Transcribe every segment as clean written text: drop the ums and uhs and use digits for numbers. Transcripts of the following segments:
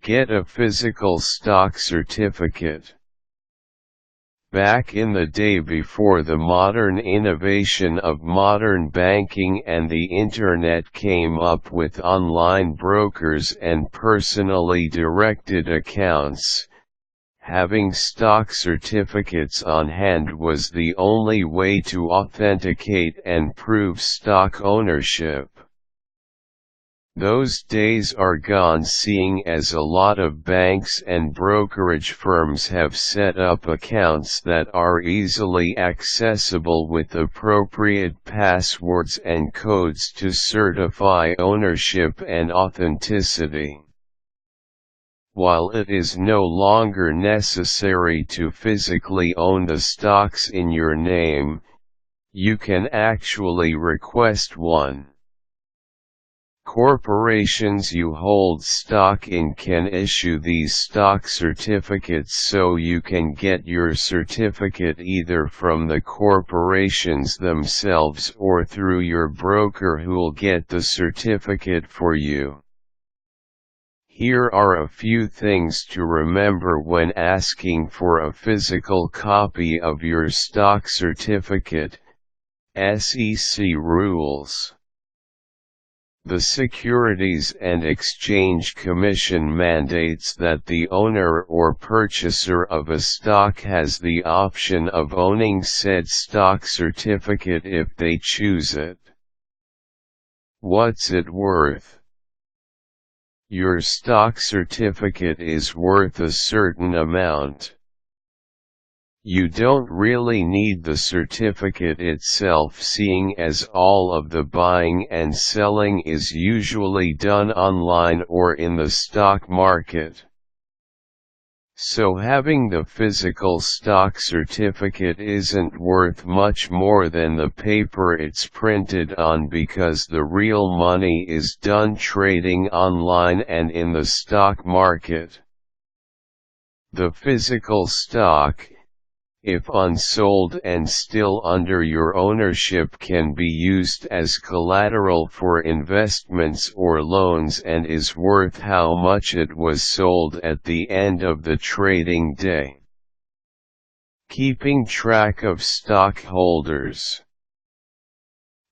Get a physical stock certificate. Back in the day before the modern innovation of modern banking and the Internet came up with online brokers and personally directed accounts, having stock certificates on hand was the only way to authenticate and prove stock ownership. Those days are gone, seeing as a lot of banks and brokerage firms have set up accounts that are easily accessible with appropriate passwords and codes to certify ownership and authenticity. While it is no longer necessary to physically own the stocks in your name, you can actually request one. Corporations you hold stock in can issue these stock certificates, so you can get your certificate either from the corporations themselves or through your broker who'll get the certificate for you. Here are a few things to remember when asking for a physical copy of your stock certificate. SEC rules. The Securities and Exchange Commission mandates that the owner or purchaser of a stock has the option of owning said stock certificate if they choose it. What's it worth? Your stock certificate is worth a certain amount. You don't really need the certificate itself, seeing as all of the buying and selling is usually done online or in the stock market. So having the physical stock certificate isn't worth much more than the paper it's printed on, because the real money is done trading online and in the stock market. The physical stock, if unsold and still under your ownership, can be used as collateral for investments or loans and is worth how much it was sold at the end of the trading day. Keeping track of stockholders.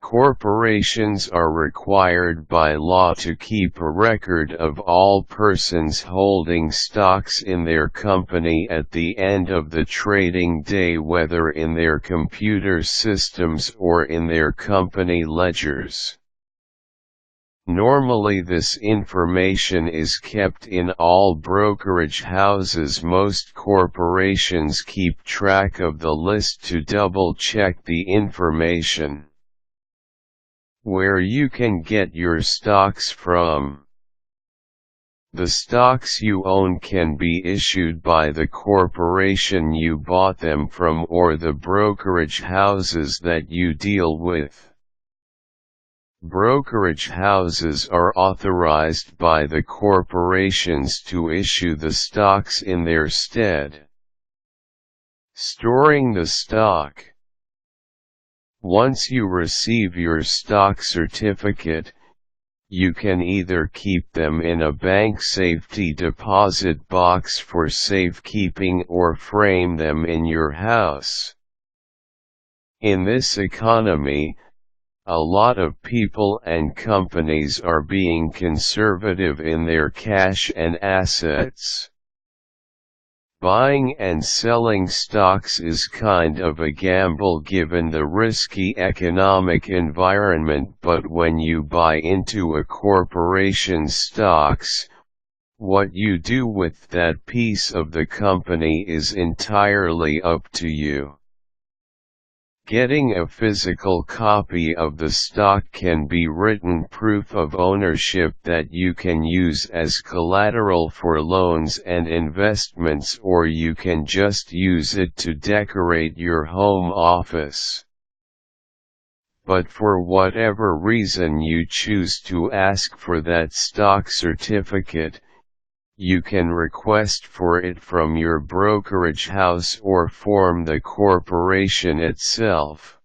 Corporations are required by law to keep a record of all persons holding stocks in their company at the end of the trading day, whether in their computer systems or in their company ledgers. Normally this information is kept in all brokerage houses. Most corporations keep track of the list to double-check the information. Where you can get your stocks from. The stocks you own can be issued by the corporation you bought them from or the brokerage houses that you deal with. Brokerage houses are authorized by the corporations to issue the stocks in their stead. Storing the stock. Once you receive your stock certificate, you can either keep them in a bank safety deposit box for safekeeping or frame them in your house. In this economy, a lot of people and companies are being conservative in their cash and assets. Buying and selling stocks is kind of a gamble given the risky economic environment, but when you buy into a corporation's stocks, what you do with that piece of the company is entirely up to you. Getting a physical copy of the stock can be written proof of ownership that you can use as collateral for loans and investments, or you can just use it to decorate your home office. But for whatever reason you choose to ask for that stock certificate, you can request for it from your brokerage house or form the corporation itself.